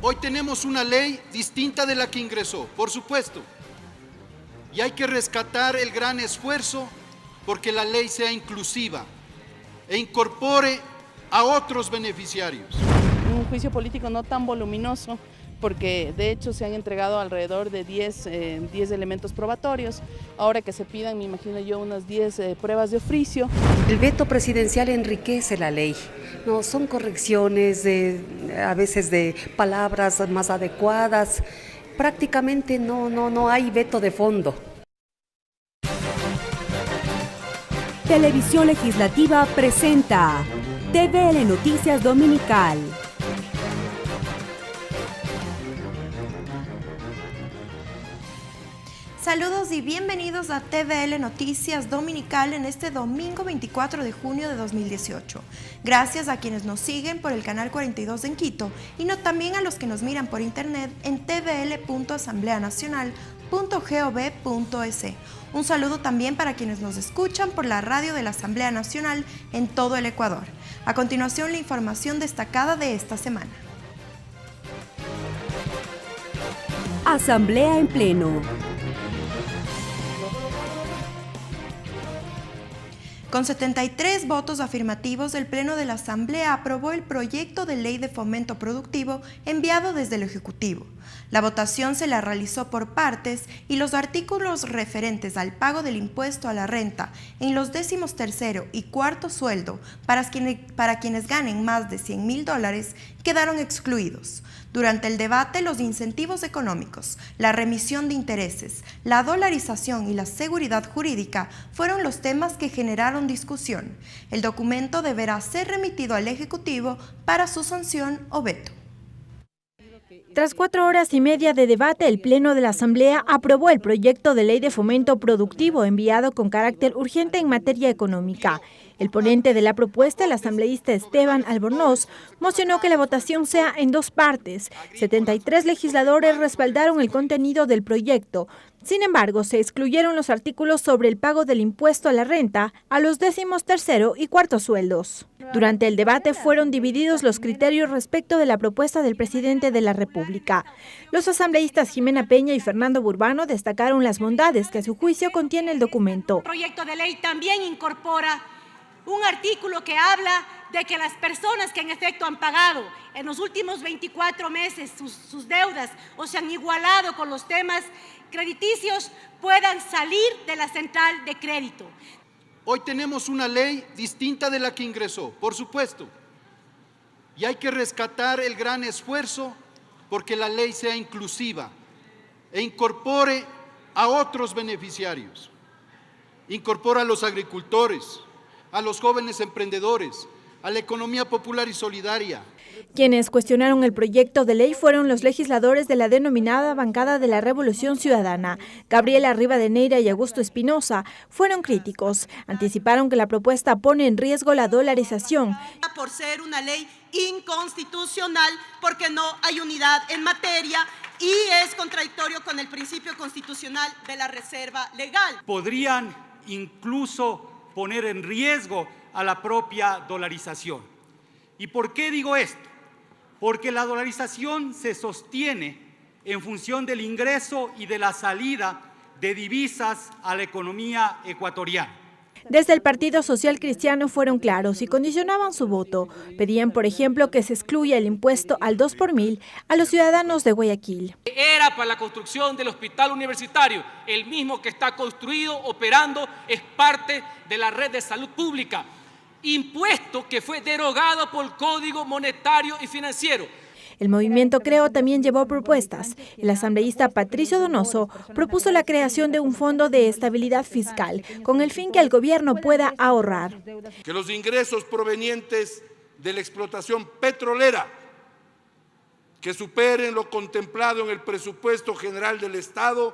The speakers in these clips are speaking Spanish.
Hoy tenemos una ley distinta de la que ingresó, por supuesto, y hay que rescatar el gran esfuerzo porque la ley sea inclusiva e incorpore a otros beneficiarios. Un juicio político no tan voluminoso, porque de hecho se han entregado alrededor de 10 elementos probatorios. Ahora que se pidan, me imagino yo, unas 10 pruebas de oficio. El veto presidencial enriquece la ley. No, son correcciones a veces de palabras más adecuadas. Prácticamente no hay veto de fondo. Televisión Legislativa presenta TVL Noticias Dominical. Saludos y bienvenidos a TVL Noticias Dominical en este domingo 24 de junio de 2018. Gracias a quienes nos siguen por el canal 42 en Quito y también a los que nos miran por internet en tvl.asambleanacional.gov.es. Un saludo también para quienes nos escuchan por la radio de la Asamblea Nacional en todo el Ecuador. A continuación, la información destacada de esta semana. Asamblea en pleno. Con 73 votos afirmativos, el Pleno de la Asamblea aprobó el proyecto de ley de fomento productivo enviado desde el Ejecutivo. La votación se la realizó por partes y los artículos referentes al pago del impuesto a la renta en los 13º y 4º sueldo para quienes ganen más de $100.000 quedaron excluidos. Durante el debate, los incentivos económicos, la remisión de intereses, la dolarización y la seguridad jurídica fueron los temas que generaron discusión. El documento deberá ser remitido al Ejecutivo para su sanción o veto. Tras 4 horas y media de debate, el Pleno de la Asamblea aprobó el proyecto de ley de fomento productivo enviado con carácter urgente en materia económica. El ponente de la propuesta, el asambleísta Esteban Albornoz, mocionó que la votación sea en 2 partes. 73 legisladores respaldaron el contenido del proyecto. Sin embargo, se excluyeron los artículos sobre el pago del impuesto a la renta a los 13º y 4º sueldos. Durante el debate fueron divididos los criterios respecto de la propuesta del presidente de la República. Los asambleístas Jimena Peña y Fernando Burbano destacaron las bondades que a su juicio contiene el documento. El proyecto de ley también incorpora un artículo que habla de que las personas que en efecto han pagado en los últimos 24 meses sus deudas o se han igualado con los temas crediticios puedan salir de la central de crédito. Hoy tenemos una ley distinta de la que ingresó, por supuesto, y hay que rescatar el gran esfuerzo porque la ley sea inclusiva e incorpore a otros beneficiarios. Incorpora a los agricultores, a los jóvenes emprendedores, a la economía popular y solidaria. Quienes cuestionaron el proyecto de ley fueron los legisladores de la denominada bancada de la Revolución Ciudadana. Gabriela Rivadeneira y Augusto Espinosa fueron críticos. Anticiparon que la propuesta pone en riesgo la dolarización. Por ser una ley inconstitucional, porque no hay unidad en materia y es contradictorio con el principio constitucional de la reserva legal. Podrían incluso poner en riesgo a la propia dolarización. ¿Y por qué digo esto? Porque la dolarización se sostiene en función del ingreso y de la salida de divisas a la economía ecuatoriana. Desde el Partido Social Cristiano fueron claros y condicionaban su voto. Pedían, por ejemplo, que se excluya el impuesto al 2 por mil a los ciudadanos de Guayaquil. Era para la construcción del hospital universitario, el mismo que está construido, operando, es parte de la red de salud pública. Impuesto que fue derogado por el Código Monetario y Financiero. El movimiento Creo también llevó propuestas. El asambleísta Patricio Donoso propuso la creación de un fondo de estabilidad fiscal con el fin que el gobierno pueda ahorrar. Que los ingresos provenientes de la explotación petrolera que superen lo contemplado en el presupuesto general del Estado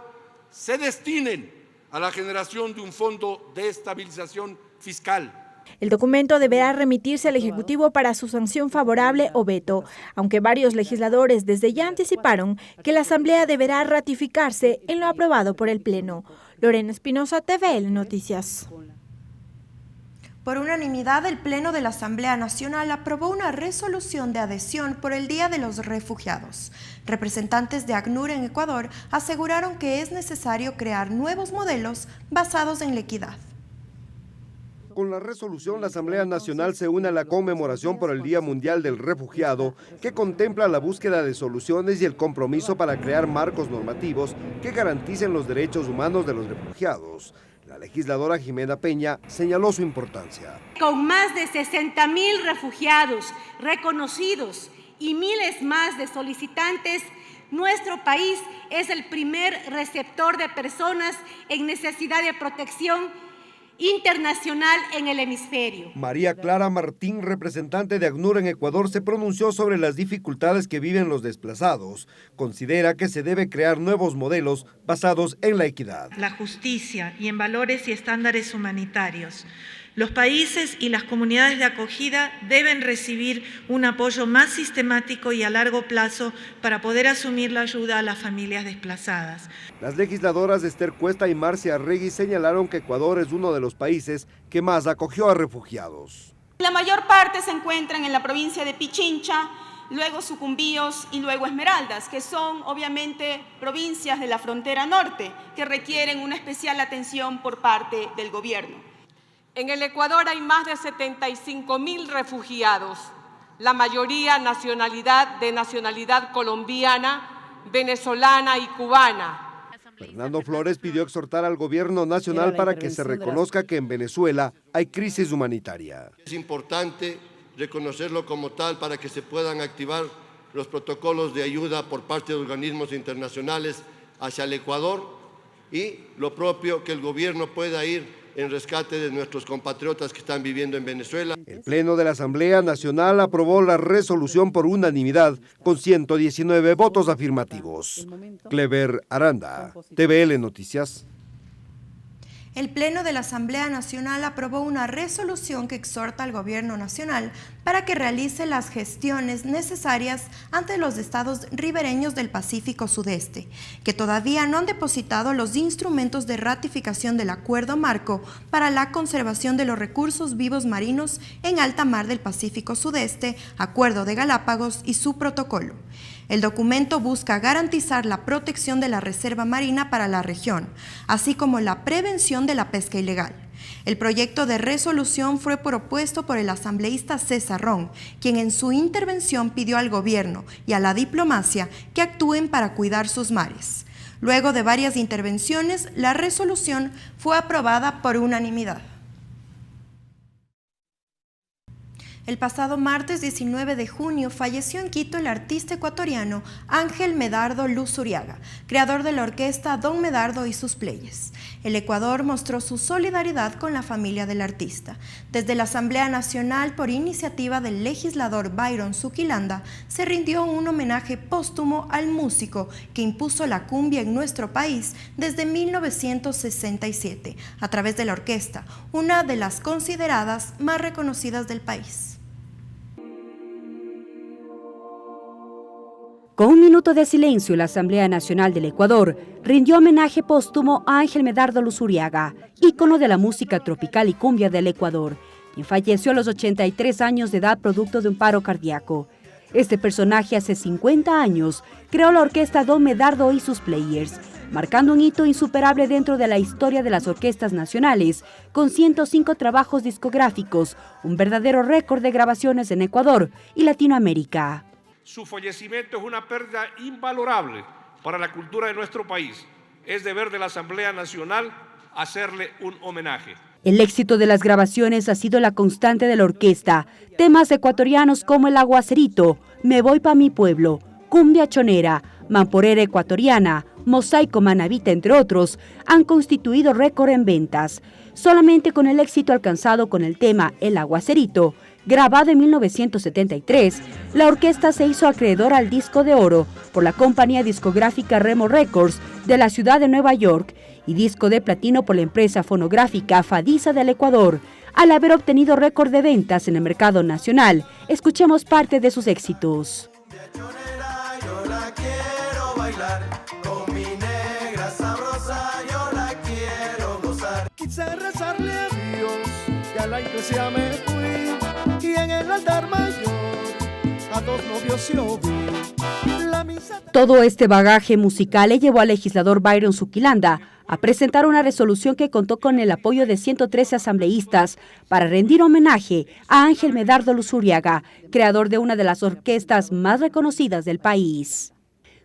se destinen a la generación de un fondo de estabilización fiscal. El documento deberá remitirse al Ejecutivo para su sanción favorable o veto, aunque varios legisladores desde ya anticiparon que la Asamblea deberá ratificarse en lo aprobado por el Pleno. Lorena Espinosa, TVL Noticias. Por unanimidad, el Pleno de la Asamblea Nacional aprobó una resolución de adhesión por el Día de los Refugiados. Representantes de ACNUR en Ecuador aseguraron que es necesario crear nuevos modelos basados en la equidad. Con la resolución, la Asamblea Nacional se une a la conmemoración por el Día Mundial del Refugiado, que contempla la búsqueda de soluciones y el compromiso para crear marcos normativos que garanticen los derechos humanos de los refugiados. La legisladora Jimena Peña señaló su importancia. Con más de 60.000 refugiados reconocidos y miles más de solicitantes, nuestro país es el primer receptor de personas en necesidad de protección internacional en el hemisferio. María Clara Martín, representante de ACNUR en Ecuador, se pronunció sobre las dificultades que viven los desplazados. Considera que se debe crear nuevos modelos basados en la equidad, la justicia y en valores y estándares humanitarios. Los países y las comunidades de acogida deben recibir un apoyo más sistemático y a largo plazo para poder asumir la ayuda a las familias desplazadas. Las legisladoras Esther Cuesta y Marcia Arregui señalaron que Ecuador es uno de los países que más acogió a refugiados. La mayor parte se encuentran en la provincia de Pichincha, luego Sucumbíos y luego Esmeraldas, que son obviamente provincias de la frontera norte que requieren una especial atención por parte del gobierno. En el Ecuador hay más de 75.000 refugiados, la mayoría de nacionalidad colombiana, venezolana y cubana. Fernando Flores pidió exhortar al gobierno nacional para que se reconozca que en Venezuela hay crisis humanitaria. Es importante reconocerlo como tal para que se puedan activar los protocolos de ayuda por parte de organismos internacionales hacia el Ecuador y lo propio que el gobierno pueda ir en rescate de nuestros compatriotas que están viviendo en Venezuela. El Pleno de la Asamblea Nacional aprobó la resolución por unanimidad con 119 votos afirmativos. Clever Aranda, TVL Noticias. El Pleno de la Asamblea Nacional aprobó una resolución que exhorta al Gobierno Nacional para que realice las gestiones necesarias ante los estados ribereños del Pacífico Sudeste, que todavía no han depositado los instrumentos de ratificación del Acuerdo Marco para la conservación de los recursos vivos marinos en alta mar del Pacífico Sudeste, Acuerdo de Galápagos y su protocolo. El documento busca garantizar la protección de la reserva marina para la región, así como la prevención de la pesca ilegal. El proyecto de resolución fue propuesto por el asambleísta César Ron, quien en su intervención pidió al gobierno y a la diplomacia que actúen para cuidar sus mares. Luego de varias intervenciones, la resolución fue aprobada por unanimidad. El pasado martes 19 de junio falleció en Quito el artista ecuatoriano Ángel Medardo Luzuriaga, creador de la orquesta Don Medardo y sus Pleyes. El Ecuador mostró su solidaridad con la familia del artista. Desde la Asamblea Nacional, por iniciativa del legislador Byron Zuquilanda, se rindió un homenaje póstumo al músico que impuso la cumbia en nuestro país desde 1967, a través de la orquesta, una de las consideradas más reconocidas del país. Con un minuto de silencio, la Asamblea Nacional del Ecuador rindió homenaje póstumo a Ángel Medardo Luzuriaga, ícono de la música tropical y cumbia del Ecuador, quien falleció a los 83 años de edad producto de un paro cardíaco. Este personaje hace 50 años creó la orquesta Don Medardo y sus Players, marcando un hito insuperable dentro de la historia de las orquestas nacionales, con 105 trabajos discográficos, un verdadero récord de grabaciones en Ecuador y Latinoamérica. Su fallecimiento es una pérdida invalorable para la cultura de nuestro país. Es deber de la Asamblea Nacional hacerle un homenaje. El éxito de las grabaciones ha sido la constante de la orquesta. Temas ecuatorianos como El Aguacerito, Me voy pa' mi pueblo, Cumbia Chonera, Mamporera Ecuatoriana, Mosaico Manavita, entre otros, han constituido récord en ventas. Solamente con el éxito alcanzado con el tema El Aguacerito, grabado en 1973, la orquesta se hizo acreedora al disco de oro por la compañía discográfica Remo Records de la ciudad de Nueva York y disco de platino por la empresa fonográfica Fadisa del Ecuador, al haber obtenido récord de ventas en el mercado nacional. Escuchemos parte de sus éxitos. Yo la quiero bailar, con mi negra sabrosa, yo la quiero gozar. Quise rezarle a Dios a la iglesia me fui y en el altar mayor a 2 novios yo vi. La misa... Todo este bagaje musical le llevó al legislador Byron Zuquilanda a presentar una resolución que contó con el apoyo de 113 asambleístas para rendir homenaje a Ángel Medardo Luzuriaga, creador de una de las orquestas más reconocidas del país.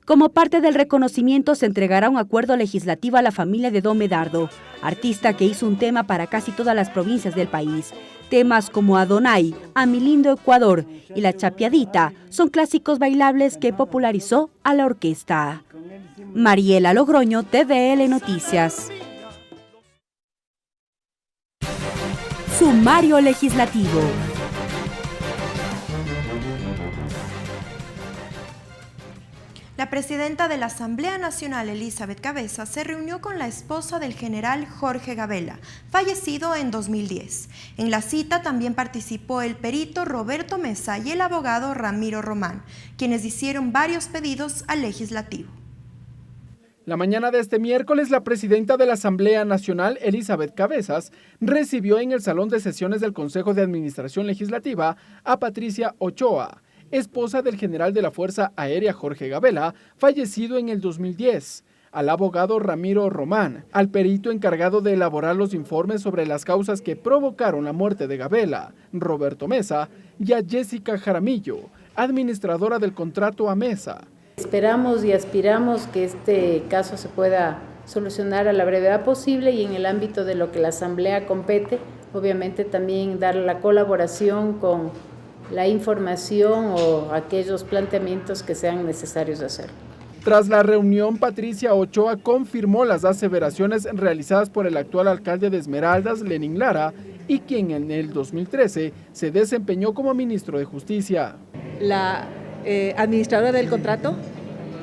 Como parte del reconocimiento se entregará un acuerdo legislativo a la familia de Don Medardo, artista que hizo un tema para casi todas las provincias del país. Temas como Adonai, A mi lindo Ecuador y La Chapiadita son clásicos bailables que popularizó a la orquesta. Mariela Logroño, TVL Noticias. Sumario legislativo. La presidenta de la Asamblea Nacional, Elizabeth Cabezas, se reunió con la esposa del general Jorge Gabela, fallecido en 2010. En la cita también participó el perito Roberto Mesa y el abogado Ramiro Román, quienes hicieron varios pedidos al legislativo. La mañana de este miércoles, la presidenta de la Asamblea Nacional, Elizabeth Cabezas, recibió en el Salón de Sesiones del Consejo de Administración Legislativa a Patricia Ochoa, esposa del general de la Fuerza Aérea Jorge Gabela, fallecido en el 2010, al abogado Ramiro Román, al perito encargado de elaborar los informes sobre las causas que provocaron la muerte de Gabela, Roberto Mesa, y a Jessica Jaramillo, administradora del contrato a Mesa. Esperamos y aspiramos que este caso se pueda solucionar a la brevedad posible y en el ámbito de lo que la Asamblea compete, obviamente también dar la colaboración con la información o aquellos planteamientos que sean necesarios hacer. Tras la reunión, Patricia Ochoa confirmó las aseveraciones realizadas por el actual alcalde de Esmeraldas, Lenín Lara, y quien en el 2013 se desempeñó como ministro de Justicia. La administradora del contrato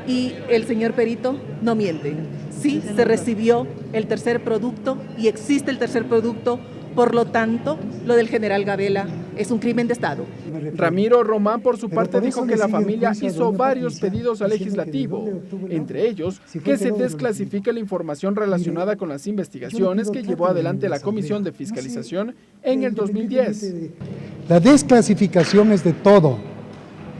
y el señor perito no mienten. Sí, se recibió el tercer producto y existe el tercer producto, por lo tanto, lo del general Gabela es un crimen de Estado. Ramiro Román, por su parte, dijo que la familia hizo varios pedidos al legislativo, entre ellos que se desclasifique la información relacionada con las investigaciones que llevó adelante la Comisión de Fiscalización en el 2010. La desclasificación es de todo,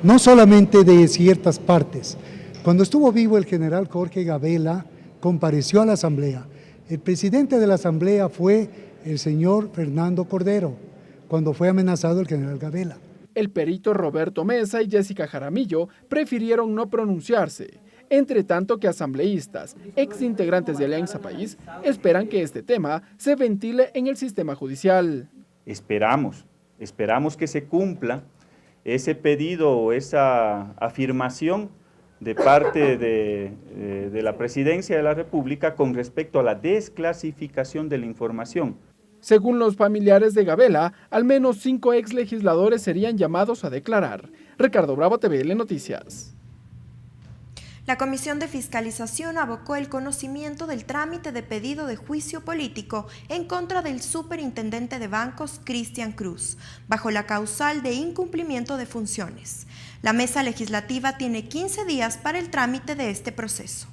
no solamente de ciertas partes. Cuando estuvo vivo el general Jorge Gabela, compareció a la Asamblea. El presidente de la Asamblea fue el señor Fernando Cordero, cuando fue amenazado el general Gabela. El perito Roberto Mesa y Jessica Jaramillo prefirieron no pronunciarse, entre tanto que asambleístas, exintegrantes de Alianza País, esperan que este tema se ventile en el sistema judicial. Esperamos que se cumpla ese pedido o esa afirmación de parte de la Presidencia de la República con respecto a la desclasificación de la información. Según los familiares de Gabela, al menos 5 exlegisladores serían llamados a declarar. Ricardo Bravo, TVL Noticias. La Comisión de Fiscalización abocó el conocimiento del trámite de pedido de juicio político en contra del superintendente de bancos, Cristian Cruz, bajo la causal de incumplimiento de funciones. La mesa legislativa tiene 15 días para el trámite de este proceso.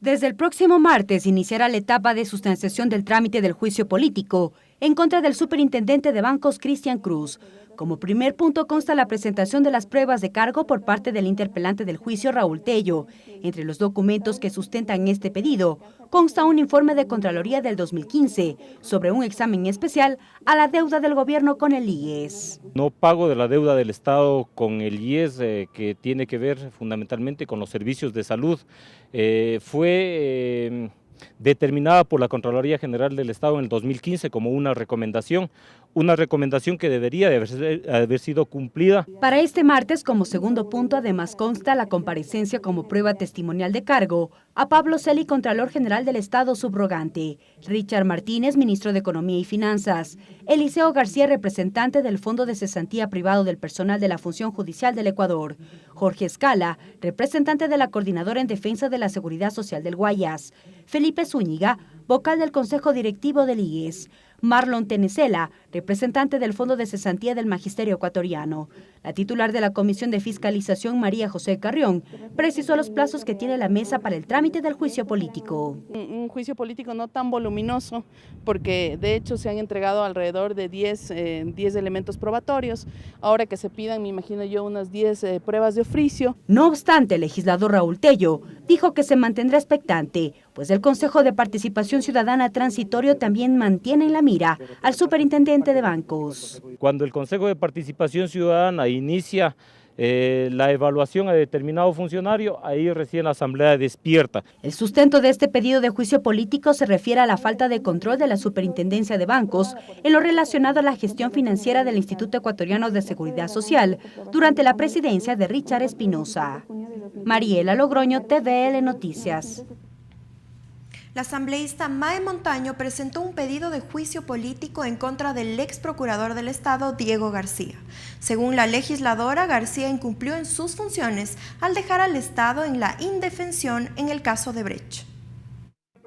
Desde el próximo martes iniciará la etapa de sustanciación del trámite del juicio político en contra del superintendente de bancos Cristian Cruz. Como primer punto consta la presentación de las pruebas de cargo por parte del interpelante del juicio, Raúl Tello. Entre los documentos que sustentan este pedido consta un informe de Contraloría del 2015 sobre un examen especial a la deuda del gobierno con el IES. No pago de la deuda del Estado con el IES, que tiene que ver fundamentalmente con los servicios de salud, fue determinada por la Contraloría General del Estado en el 2015 como una recomendación que debería de haber sido cumplida. Para este martes, como segundo punto, además consta la comparecencia como prueba testimonial de cargo a Pablo Celi, Contralor General del Estado subrogante, Richard Martínez, Ministro de Economía y Finanzas, Eliseo García, representante del Fondo de Cesantía Privado del Personal de la Función Judicial del Ecuador, Jorge Escala, representante de la Coordinadora en Defensa de la Seguridad Social del Guayas, Felipe Zúñiga, vocal del Consejo Directivo del IES, Marlon Tenecela, representante del Fondo de Cesantía del Magisterio Ecuatoriano. La titular de la Comisión de Fiscalización, María José Carrión, precisó los plazos que tiene la mesa para el trámite del juicio político. Un juicio político no tan voluminoso, porque de hecho se han entregado alrededor de 10 elementos probatorios. Ahora que se pidan, me imagino yo, unas 10 pruebas de oficio. No obstante, el legislador Raúl Tello dijo que se mantendrá expectante, pues el Consejo de Participación Ciudadana Transitorio también mantiene en la mira al superintendente de bancos. Cuando el Consejo de Participación Ciudadana inicia la evaluación a determinado funcionario, ahí recién la Asamblea despierta. El sustento de este pedido de juicio político se refiere a la falta de control de la Superintendencia de Bancos en lo relacionado a la gestión financiera del Instituto Ecuatoriano de Seguridad Social durante la presidencia de Richard Espinosa. Mariela Logroño, TVL Noticias. La asambleísta Mae Montaño presentó un pedido de juicio político en contra del ex procurador del Estado, Diego García. Según la legisladora, García incumplió en sus funciones al dejar al Estado en la indefensión en el caso de Brecht.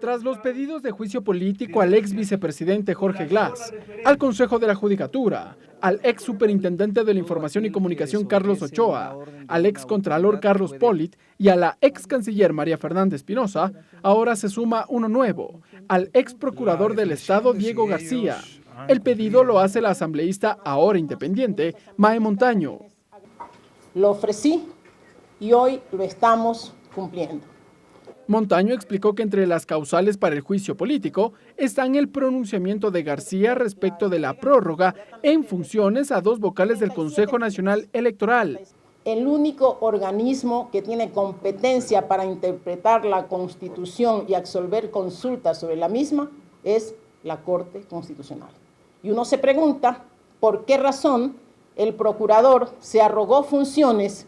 Tras los pedidos de juicio político al ex vicepresidente Jorge Glass, al Consejo de la Judicatura, al ex superintendente de la Información y Comunicación Carlos Ochoa, al ex contralor Carlos Polit y a la ex canciller María Fernanda Espinosa, ahora se suma uno nuevo, al ex procurador del Estado Diego García. El pedido lo hace la asambleísta ahora independiente Mae Montaño. Lo ofrecí y hoy lo estamos cumpliendo. Montaño explicó que entre las causales para el juicio político están el pronunciamiento de García respecto de la prórroga en funciones a 2 vocales del Consejo Nacional Electoral. El único organismo que tiene competencia para interpretar la Constitución y absolver consultas sobre la misma es la Corte Constitucional. Y uno se pregunta por qué razón el procurador se arrogó funciones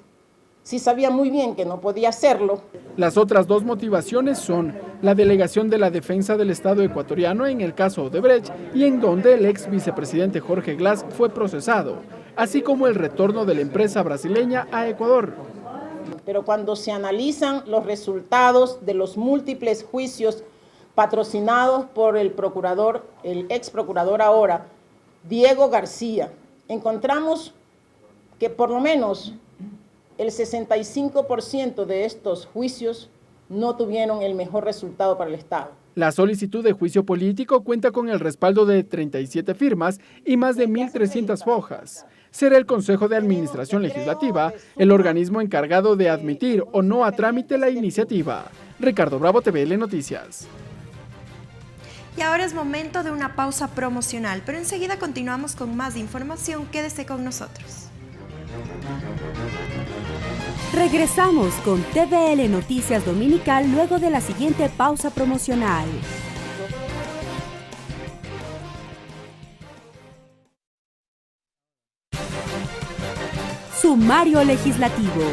si sabía muy bien que no podía hacerlo. Las otras 2 motivaciones son la delegación de la defensa del Estado ecuatoriano en el caso Odebrecht y en donde el ex vicepresidente Jorge Glass fue procesado, así como el retorno de la empresa brasileña a Ecuador. Pero cuando se analizan los resultados de los múltiples juicios patrocinados por el procurador, el ex procurador ahora, Diego García, encontramos que por lo menos el 65% de estos juicios no tuvieron el mejor resultado para el Estado. La solicitud de juicio político cuenta con el respaldo de 37 firmas y más de 1.300 hojas. Será el Consejo de Administración Legislativa el organismo encargado de admitir o no a trámite la iniciativa. Ricardo Bravo, TVL Noticias. Y ahora es momento de una pausa promocional, pero enseguida continuamos con más información. Quédese con nosotros. Regresamos con TVL Noticias Dominical luego de la siguiente pausa promocional. Sumario Legislativo.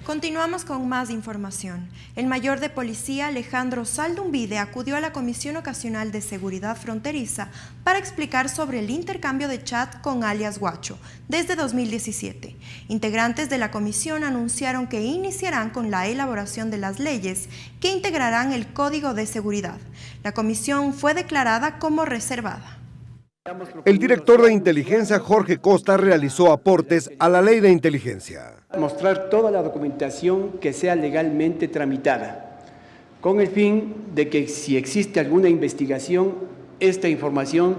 Continuamos con más información. El mayor de policía, Alejandro Saldumbide, acudió a la Comisión Ocasional de Seguridad Fronteriza para explicar sobre el intercambio de chat con alias Guacho desde 2017. Integrantes de la comisión anunciaron que iniciarán con la elaboración de las leyes que integrarán el Código de Seguridad. La comisión fue declarada como reservada. El director de inteligencia, Jorge Costa, realizó aportes a la ley de inteligencia. Mostrar toda la documentación que sea legalmente tramitada, con el fin de que si existe alguna investigación, esta información,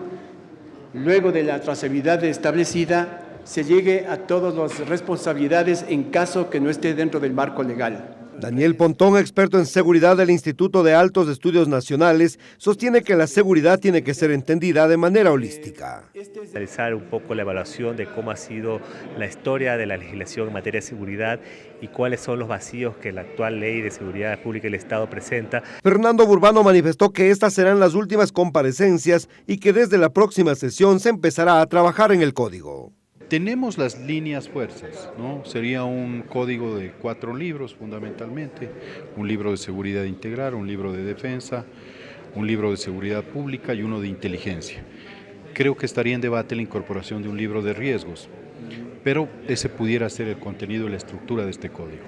luego de la trazabilidad establecida, se llegue a todas las responsabilidades en caso que no esté dentro del marco legal. Daniel Pontón, experto en seguridad del Instituto de Altos Estudios Nacionales, sostiene que la seguridad tiene que ser entendida de manera holística. Realizar un poco la evaluación de cómo ha sido la historia de la legislación en materia de seguridad y cuáles son los vacíos que la actual Ley de Seguridad Pública del Estado presenta. Fernando Burbano manifestó que estas serán las últimas comparecencias y que desde la próxima sesión se empezará a trabajar en el código. Tenemos las líneas fuerzas, ¿no? Sería un código de 4 libros fundamentalmente, un libro de seguridad integral, un libro de defensa, un libro de seguridad pública y uno de inteligencia. Creo que estaría en debate la incorporación de un libro de riesgos, pero ese pudiera ser el contenido y la estructura de este código.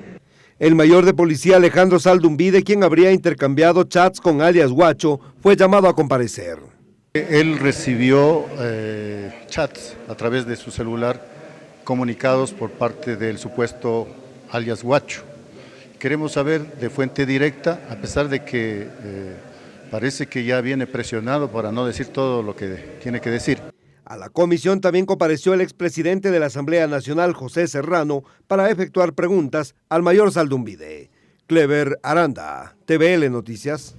El mayor de policía Alejandro Saldumbide, quien habría intercambiado chats con alias Guacho, fue llamado a comparecer. Él recibió chats a través de su celular comunicados por parte del supuesto alias Guacho. Queremos saber de fuente directa, a pesar de que parece que ya viene presionado para no decir todo lo que tiene que decir. A la comisión también compareció el expresidente de la Asamblea Nacional, José Serrano, para efectuar preguntas al mayor Saldumbide. Clever Aranda, TVL Noticias.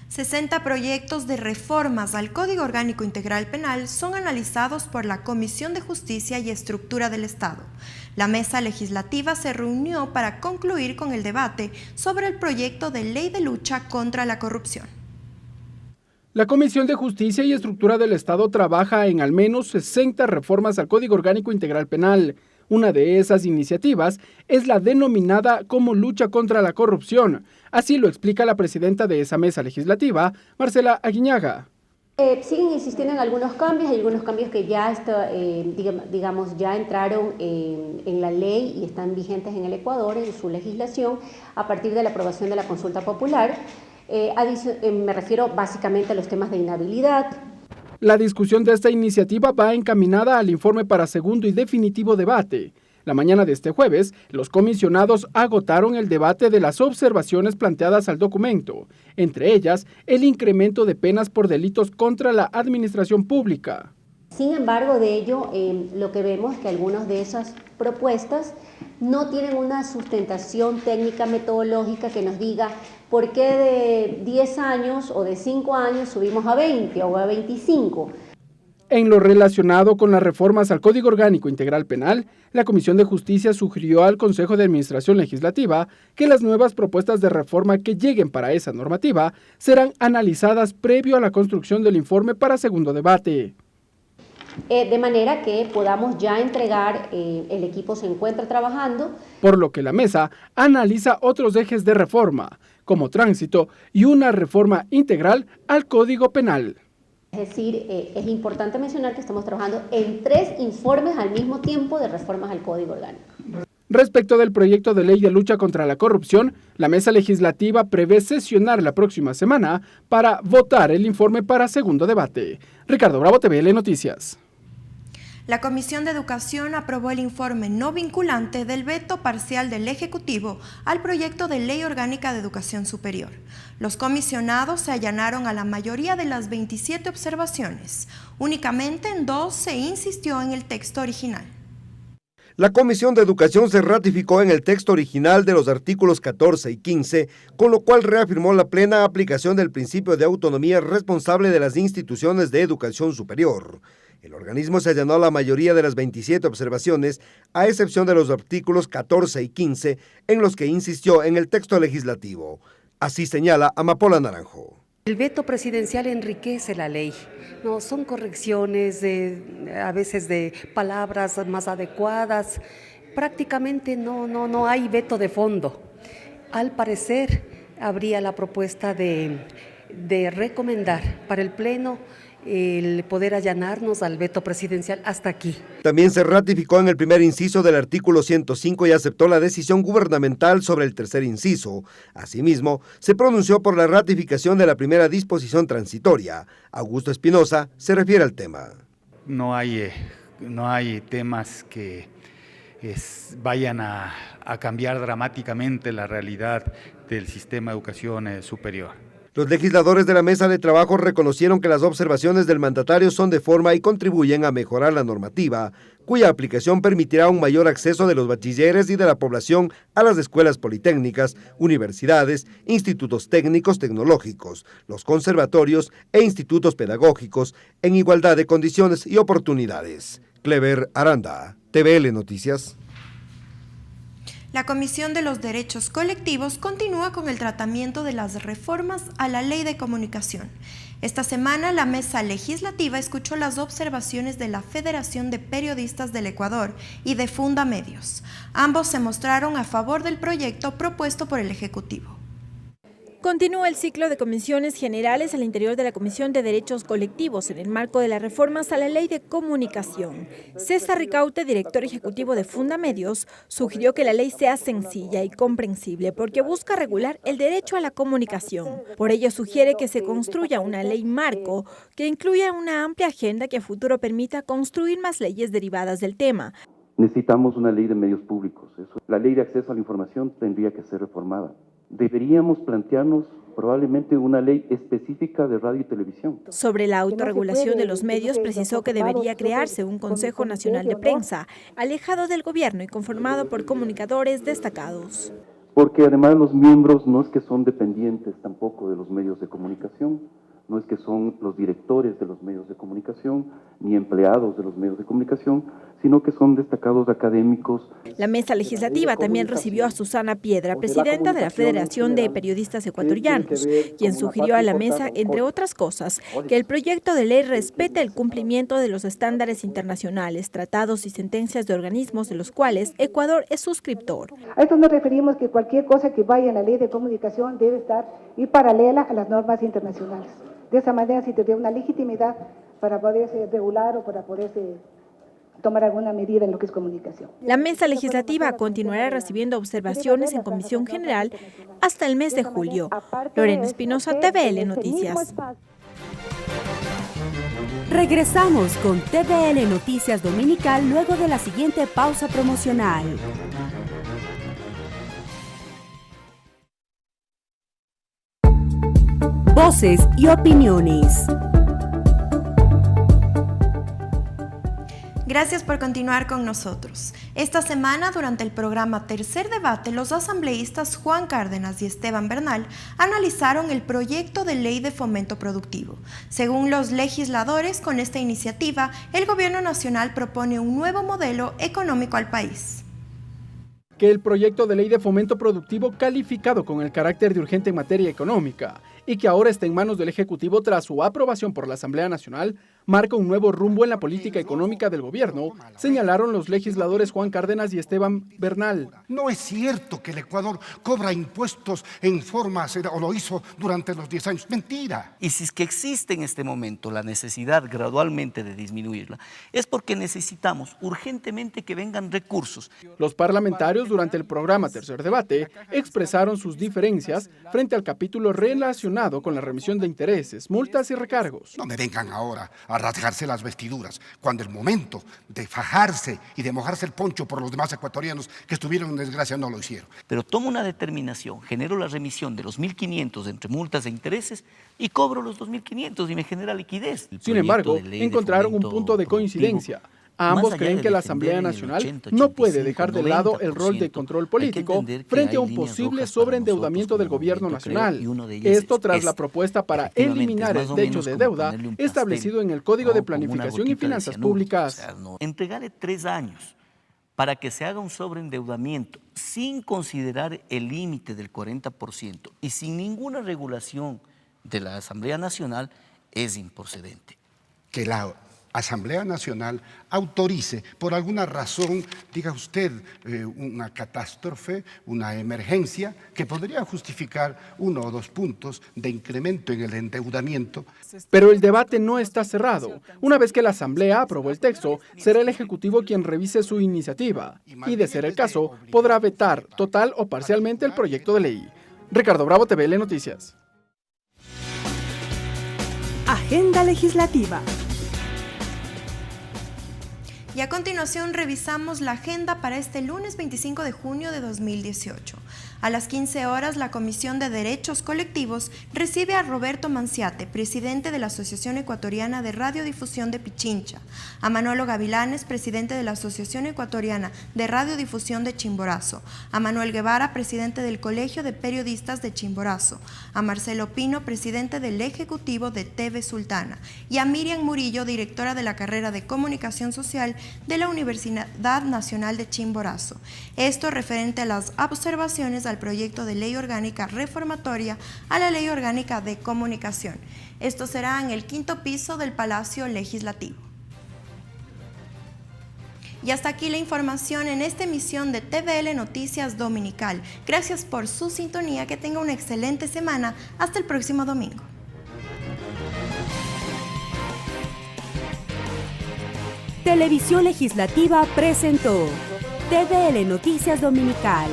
60 proyectos de reformas al Código Orgánico Integral Penal son analizados por la Comisión de Justicia y Estructura del Estado. La mesa legislativa se reunió para concluir con el debate sobre el proyecto de ley de lucha contra la corrupción. La Comisión de Justicia y Estructura del Estado trabaja en al menos 60 reformas al Código Orgánico Integral Penal. Una de esas iniciativas es la denominada como lucha contra la corrupción. Así lo explica la presidenta de esa mesa legislativa, Marcela Aguiñaga. Siguen insistiendo en algunos cambios, hay algunos cambios que ya ya entraron en la ley y están vigentes en el Ecuador, en su legislación, a partir de la aprobación de la consulta popular. Me refiero básicamente a los temas de inhabilidad. La discusión de esta iniciativa va encaminada al informe para segundo y definitivo debate. La mañana de este jueves, los comisionados agotaron el debate de las observaciones planteadas al documento, entre ellas el incremento de penas por delitos contra la administración pública. Sin embargo, de ello, lo que vemos es que algunas de esas propuestas no tienen una sustentación técnica metodológica que nos diga por qué de 10 años o de 5 años subimos a 20 o a 25. En lo relacionado con las reformas al Código Orgánico Integral Penal, la Comisión de Justicia sugirió al Consejo de Administración Legislativa que las nuevas propuestas de reforma que lleguen para esa normativa serán analizadas previo a la construcción del informe para segundo debate. De manera que podamos ya entregar, el equipo se encuentra trabajando. Por lo que la mesa analiza otros ejes de reforma, como tránsito y una reforma integral al Código Penal. Es decir, es importante mencionar que estamos trabajando en 3 informes al mismo tiempo de reformas al Código Orgánico. Respecto del proyecto de ley de lucha contra la corrupción, la mesa legislativa prevé sesionar la próxima semana para votar el informe para segundo debate. Ricardo Bravo, TVL Noticias. La Comisión de Educación aprobó el informe no vinculante del veto parcial del Ejecutivo al proyecto de Ley Orgánica de Educación Superior. Los comisionados se allanaron a la mayoría de las 27 observaciones. Únicamente en 2 se insistió en el texto original. La Comisión de Educación se ratificó en el texto original de los artículos 14 y 15, con lo cual reafirmó la plena aplicación del principio de autonomía responsable de las instituciones de educación superior. El organismo se allanó a la mayoría de las 27 observaciones, a excepción de los artículos 14 y 15, en los que insistió en el texto legislativo. Así señala Amapola Naranjo. El veto presidencial enriquece la ley, no son correcciones a veces de palabras más adecuadas, prácticamente no hay veto de fondo. Al parecer habría la propuesta de recomendar para el Pleno el poder allanarnos al veto presidencial hasta aquí. También se ratificó en el primer inciso del artículo 105 y aceptó la decisión gubernamental sobre el tercer inciso. Asimismo, se pronunció por la ratificación de la primera disposición transitoria. Augusto Espinosa se refiere al tema. No hay temas que vayan a cambiar dramáticamente la realidad del sistema de educación superior. Los legisladores de la mesa de trabajo reconocieron que las observaciones del mandatario son de forma y contribuyen a mejorar la normativa, cuya aplicación permitirá un mayor acceso de los bachilleres y de la población a las escuelas politécnicas, universidades, institutos técnicos tecnológicos, los conservatorios e institutos pedagógicos en igualdad de condiciones y oportunidades. Clever Aranda, TVL Noticias. La Comisión de los Derechos Colectivos continúa con el tratamiento de las reformas a la Ley de Comunicación. Esta semana, la mesa legislativa escuchó las observaciones de la Federación de Periodistas del Ecuador y de Fundamedios. Ambos se mostraron a favor del proyecto propuesto por el Ejecutivo. Continúa el ciclo de comisiones generales al interior de la Comisión de Derechos Colectivos en el marco de las reformas a la Ley de Comunicación. César Ricaute, director ejecutivo de Fundamedios, sugirió que la ley sea sencilla y comprensible porque busca regular el derecho a la comunicación. Por ello sugiere que se construya una ley marco que incluya una amplia agenda que a futuro permita construir más leyes derivadas del tema. Necesitamos una ley de medios públicos. La ley de acceso a la información tendría que ser reformada. Deberíamos plantearnos probablemente una ley específica de radio y televisión. Sobre la autorregulación de los medios, precisó que debería crearse un Consejo Nacional de Prensa, alejado del gobierno y conformado por comunicadores destacados. Porque además los miembros no es que son dependientes tampoco de los medios de comunicación, no es que son los directores de los medios de comunicación, ni empleados de los medios de comunicación, sino que son destacados académicos. La mesa legislativa también recibió a Susana Piedra, presidenta de la Federación de Periodistas Ecuatorianos, quien sugirió a la mesa, entre otras cosas, que el proyecto de ley respete el cumplimiento de los estándares internacionales, tratados y sentencias de organismos de los cuales Ecuador es suscriptor. A esto nos referimos que cualquier cosa que vaya en la ley de comunicación debe ir paralela a las normas internacionales. De esa manera se tendría una legitimidad para poderse regular o para poderse tomar alguna medida en lo que es comunicación. La mesa legislativa continuará recibiendo observaciones en Comisión General hasta el mes de julio. Lorena Espinosa, TVL Noticias. Regresamos con TVL Noticias Dominical luego de la siguiente pausa promocional. Voces y opiniones. Gracias por continuar con nosotros. Esta semana, durante el programa Tercer Debate, los asambleístas Juan Cárdenas y Esteban Bernal analizaron el proyecto de ley de fomento productivo. Según los legisladores, con esta iniciativa, el Gobierno Nacional propone un nuevo modelo económico al país. Que el proyecto de ley de fomento productivo, calificado con el carácter de urgente en materia económica y que ahora está en manos del Ejecutivo tras su aprobación por la Asamblea Nacional, marca un nuevo rumbo en la política económica del gobierno, señalaron los legisladores Juan Cárdenas y Esteban Bernal. No es cierto que el Ecuador cobra impuestos en forma, o lo hizo durante los 10 años. Mentira. Y si es que existe en este momento la necesidad gradualmente de disminuirla, es porque necesitamos urgentemente que vengan recursos. Los parlamentarios durante el programa Tercer Debate expresaron sus diferencias frente al capítulo relacionado con la remisión de intereses, multas y recargos. No me vengan ahora a rasgarse las vestiduras, cuando el momento de fajarse y de mojarse el poncho por los demás ecuatorianos que estuvieron en desgracia no lo hicieron. Pero tomo una determinación, genero la remisión de los 1.500 entre multas e intereses y cobro los 2.500 y me genera liquidez. Sin embargo, encontraron un punto de coincidencia. Ambos creen que la Asamblea Nacional no puede dejar de lado el rol de control político frente a un posible sobreendeudamiento del gobierno nacional. Esto tras la propuesta para eliminar el techo de deuda establecido en el Código de Planificación y Finanzas Públicas. Entregarle 3 años para que se haga un sobreendeudamiento sin considerar el límite del 40% y sin ninguna regulación de la Asamblea Nacional es improcedente. Que la Asamblea Nacional autorice, por alguna razón, diga usted, una catástrofe, una emergencia, que podría justificar 1 o 2 puntos de incremento en el endeudamiento. Pero el debate no está cerrado. Una vez que la Asamblea aprobó el texto, será el Ejecutivo quien revise su iniciativa y, de ser el caso, podrá vetar total o parcialmente el proyecto de ley. Ricardo Bravo, TVL Noticias. Agenda legislativa. Y a continuación revisamos la agenda para este lunes 25 de junio de 2018. A las 15 horas, la Comisión de Derechos Colectivos recibe a Roberto Manciate, presidente de la Asociación Ecuatoriana de Radiodifusión de Pichincha, a Manolo Gavilanes, presidente de la Asociación Ecuatoriana de Radiodifusión de Chimborazo, a Manuel Guevara, presidente del Colegio de Periodistas de Chimborazo, a Marcelo Pino, presidente del Ejecutivo de TV Sultana, y a Miriam Murillo, directora de la carrera de Comunicación Social de la Universidad Nacional de Chimborazo. Esto referente a las observaciones al proyecto de ley orgánica reformatoria a la ley orgánica de comunicación. Esto será en el 5º piso del Palacio Legislativo. Y hasta aquí la información en esta emisión de TVL Noticias Dominical. Gracias por su sintonía, que tenga una excelente semana. Hasta el próximo domingo. Televisión Legislativa presentó TVL Noticias Dominical.